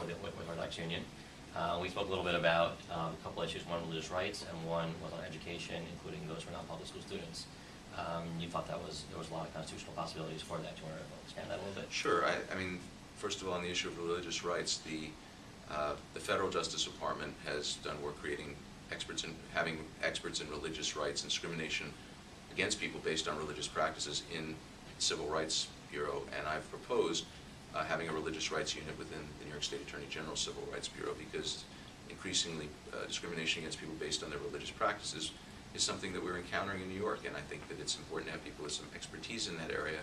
with Orthodox Union. We spoke a little bit about a couple issues, one religious rights and one was on education, including those for non-public school students. You thought there was a lot of constitutional possibilities for that. Do you want to expand that a little bit? Sure. I mean, first of all, on the issue of religious rights, the Federal Justice Department has done work having experts in religious rights and discrimination against people based on religious practices in Civil Rights Bureau, and I've proposed having a religious rights unit within the New York State Attorney General Civil Rights Bureau, because increasingly discrimination against people based on their religious practices is something that we're encountering in New York, and I think that it's important to have people with some expertise in that area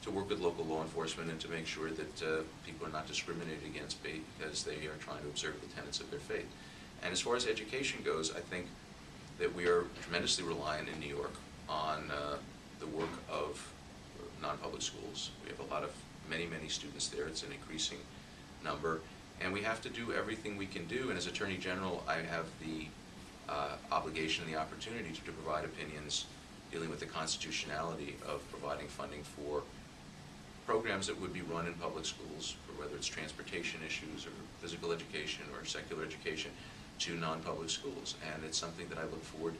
to work with local law enforcement and to make sure that people are not discriminated against because they are trying to observe the tenets of their faith. And as far as education goes, I think that we are tremendously reliant in New York on the work of non-public schools. We have a lot of many students there. It's an increasing number, and we have to do everything we can do. And as Attorney General, I have the obligation and the opportunity to provide opinions dealing with the constitutionality of providing funding for programs that would be run in public schools, for whether it's transportation issues or physical education or secular education, to non-public schools. And it's something that I look forward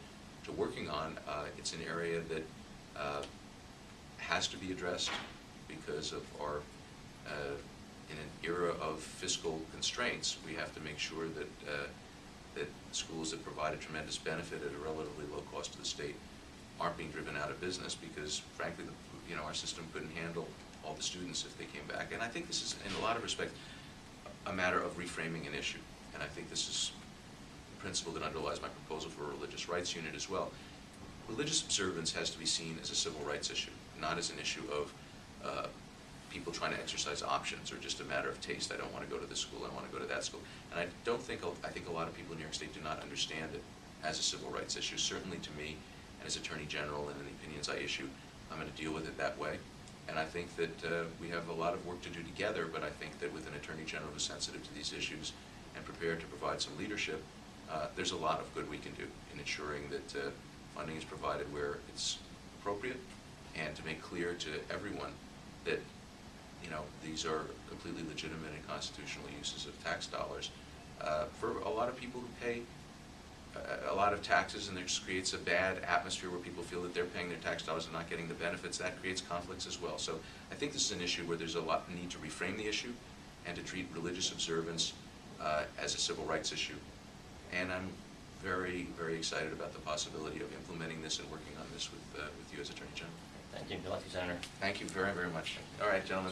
to working on. It's an area that has to be addressed because of our, in an era of fiscal constraints, we have to make sure that that schools that provide a tremendous benefit at a relatively low cost to the state aren't being driven out of business, because frankly, our system couldn't handle all the students if they came back. And I think this is, in a lot of respects, a matter of reframing an issue. And I think this is the principle that underlies my proposal for a religious rights unit as well. Religious observance has to be seen as a civil rights issue, not as an issue of people trying to exercise options or just a matter of taste. I don't want to go to this school, I want to go to that school. And I think a lot of people in New York State do not understand it as a civil rights issue. Certainly to me, and as Attorney General, and in the opinions I issue, I'm going to deal with it that way. And I think that we have a lot of work to do together, but I think that with an Attorney General who's sensitive to these issues and prepared to provide some leadership, there's a lot of good we can do in ensuring that funding is provided where it's appropriate, and to make clear to everyone that these are completely legitimate and constitutional uses of tax dollars. For a lot of people who pay a lot of taxes, and it just creates a bad atmosphere where people feel that they're paying their tax dollars and not getting the benefits, that creates conflicts as well. So I think this is an issue where there's a lot need to reframe the issue and to treat religious observance as a civil rights issue. And I'm very excited about the possibility of implementing this and working on this with you as Attorney General. Thank you. Good luck, Senator. Thank you very much. All right, gentlemen.